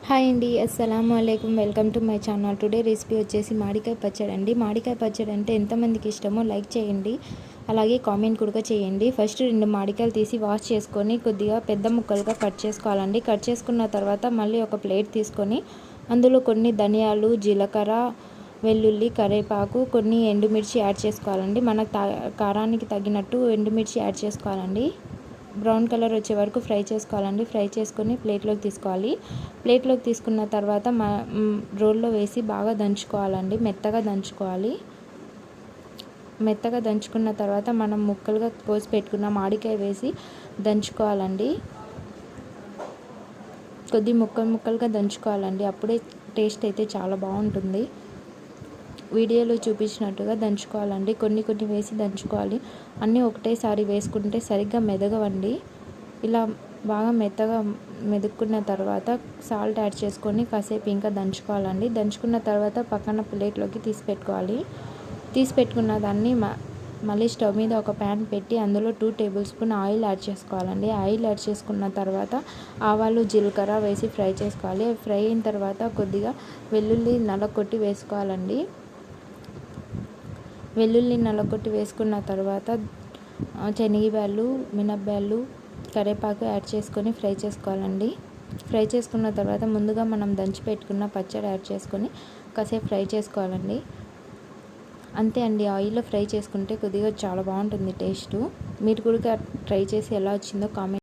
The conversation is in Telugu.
హాయ్ అండి, అస్సలాము అలైకుం. Welcome to my channel. Today recipe వచ్చేసి మామిడికాయ పచ్చడి అండి. మామిడికాయ పచ్చడి అంటే ఎంతమందికి ఇష్టమో లైక్ చేయండి, అలాగే కామెంట్ కూడా చేయండి. ఫస్ట్ 2 మామిడికాయలు తీసి వాష్ చేసుకొని కొద్దిగా పెద్ద ముక్కలుగా కట్ చేసుకోవాలండి. కట్ చేసుకున్న తర్వాత మళ్ళీ ఒక ప్లేట్ తీసుకొని అందులో కొన్ని ధనియాలు, జీలకర్ర, వెల్లుల్లి, కరివేపాకు, కొన్ని ఎండుమిర్చి యాడ్ చేసుకోవాలండి. మనకు కారానికి తగినట్టు ఎండుమిర్చి యాడ్ చేసుకోవాలండి. బ్రౌన్ కలర్ వచ్చే వరకు ఫ్రై చేసుకోవాలండి. ఫ్రై చేసుకొని ప్లేట్లోకి తీసుకోవాలి. ప్లేట్లోకి తీసుకున్న తర్వాత రోల్లో వేసి బాగా దంచుకోవాలండి. మెత్తగా దంచుకోవాలి. మెత్తగా దంచుకున్న తర్వాత మనం ముక్కలుగా కోసి పెట్టుకున్న మామిడికాయ వేసి దంచుకోవాలండి. కొద్ది ముక్కలుగా దంచుకోవాలండి. అప్పుడే టేస్ట్ అయితే చాలా బాగుంటుంది. వీడియోలో చూపించినట్టుగా దంచుకోవాలండి. కొన్ని వేసి దంచుకోవాలి. అన్నీ ఒకటేసారి వేసుకుంటే సరిగ్గా మెదగవండి. ఇలా బాగా మెత్తగా మెదుక్కున్న తర్వాత సాల్ట్ యాడ్ చేసుకొని కాసేపు ఇంకా దంచుకోవాలండి. దంచుకున్న తర్వాత పక్కన ప్లేట్లోకి తీసి పెట్టుకున్న దాన్ని మళ్ళీ స్టవ్ మీద ఒక ప్యాన్ పెట్టి అందులో 2 టేబుల్ స్పూన్ ఆయిల్ యాడ్ చేసుకోవాలండి. ఆయిల్ యాడ్ చేసుకున్న తర్వాత ఆవాలు, జీలకర్ర వేసి ఫ్రై చేసుకోవాలి. ఫ్రై అయిన తర్వాత కొద్దిగా వెల్లుల్లి నలగొట్టి వేసుకోవాలండి. వెల్లుల్లి నలగొట్టి వేసుకున్న తర్వాత శనగబ్యాళ్ళు, మినపబ్యాళ్ళు, కరివేపాకు యాడ్ చేసుకొని ఫ్రై చేసుకోవాలండి. ఫ్రై చేసుకున్న తర్వాత ముందుగా మనం దంచి పెట్టుకున్న పచ్చడి యాడ్ చేసుకొని కాసేపు ఫ్రై చేసుకోవాలండి. అంతే అండి. ఆయిల్లో ఫ్రై చేసుకుంటే కొద్దిగా చాలా బాగుంటుంది టేస్టు. మీరు కూడా ట్రై చేసి ఎలా వచ్చిందో కామెంట్